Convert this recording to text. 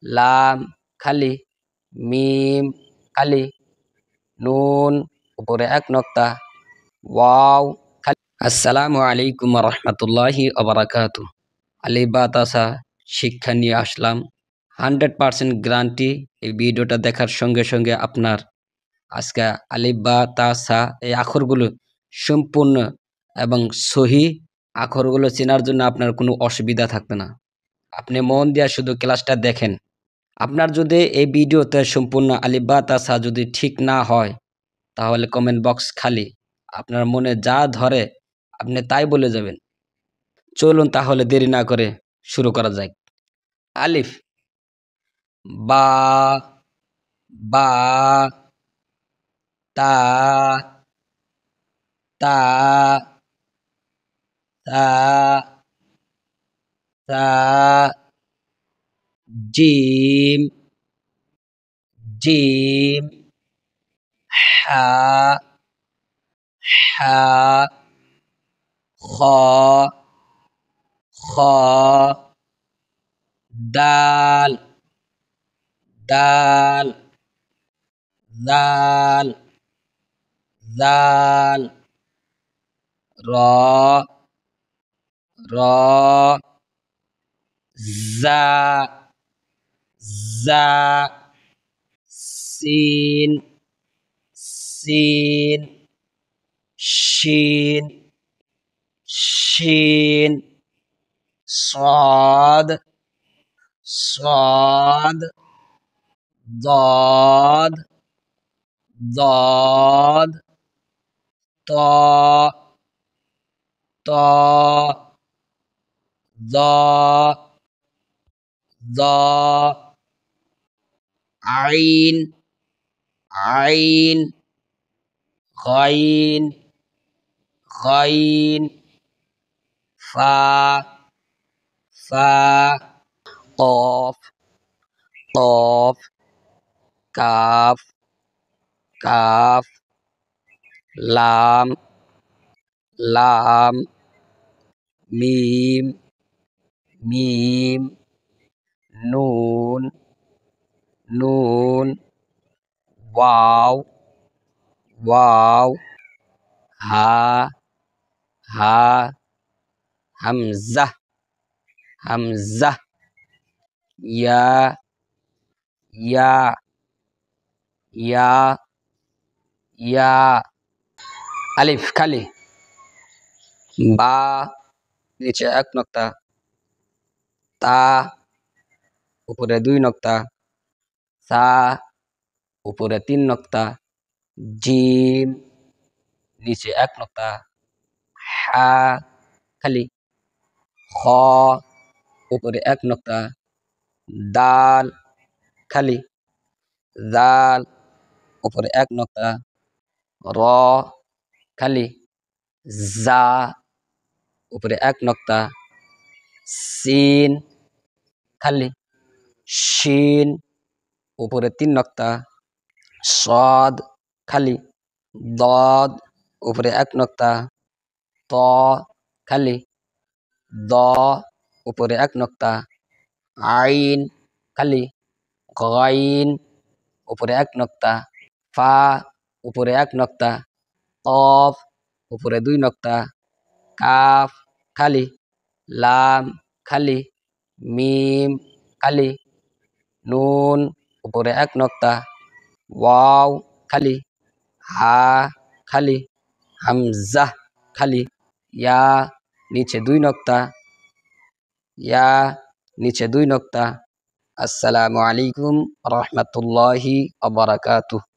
লাম খালি, মিম খালি, নুন উপরে এক নক্তা, ওয়াও খালি। আসসালামু আলাইকুম রহমতুল্লাহি ওবারাকাতু। আলিফ বা তা সা শিক্ষা নিয়ে আসলাম। 100% গ্যারান্টি এই ভিডিওটা দেখার সঙ্গে সঙ্গে আপনার আজকে আলিফ বা তা সা এই আখরগুলো সম্পূর্ণ এবং সহি আখরগুলো চেনার জন্য আপনার কোনো অসুবিধা থাকবে না। আপনি মন দিয়ে শুধু ক্লাসটা দেখেন। আপনার যদি এই ভিডিওতে সম্পূর্ণ আলিফ বা তা সা যদি ঠিক না হয় তাহলে কমেন্ট বক্স খালি। আপনার মনে যা ধরে আপনি তাই বলে যাবেন। চলুন তাহলে দেরি না করে শুরু করা যাক। আলিফ, বা, বা, তা, তা, তা, তা, জিম, জিম, হা, হা, খ, খ, দাল, দাল, দাল, দাল, র, র, জা, জা, সিন, সিন, শিন, শিন, صاد صاد ضاد ضاد طاء طاء ضاء ضاء عين عين غين غين فا فا قاف قاف কাফ কাফ লাম লাম মিম মিম নুন নুন ওয়াও ওয়াও হা হা হামজা হামজা ইয়া ইয়া ইয়া ইয়া আলিফ খালি, বা নিচে এক নক্তা, তা উপরে দুই নক্তা, সা উপরে তিন নক্তা, জিম নিচে এক নক্তা, হা খালি, খ উপরে এক নক্তা, দাল খালি, দাল উপরে এক নক্তা, র খালি, জা উপরে এক নক্তা, সিন খালি, শিন উপরে তিন নক্তা, সদ খালি, দদ উপরে এক নক্তা, ত খালি, দ উপরে এক নক্তা, আইন খালি, গাইন উপরে এক নক্তা, ফা উপরে এক নক্তা, কফ উপরে দুই নক্তা, কাফ খালি, লাম খালি, মিম খালি, নুন উপরে এক নক্তা, ওয়াও খালি, হা খালি, হামজা খালি, ইয়া নিচে দুই নক্তা, ইয়া নিচে দুই নক্তা। আসসালামু আলাইকুম রহমতুল্লাহি ওয়া বারাকাতুহু।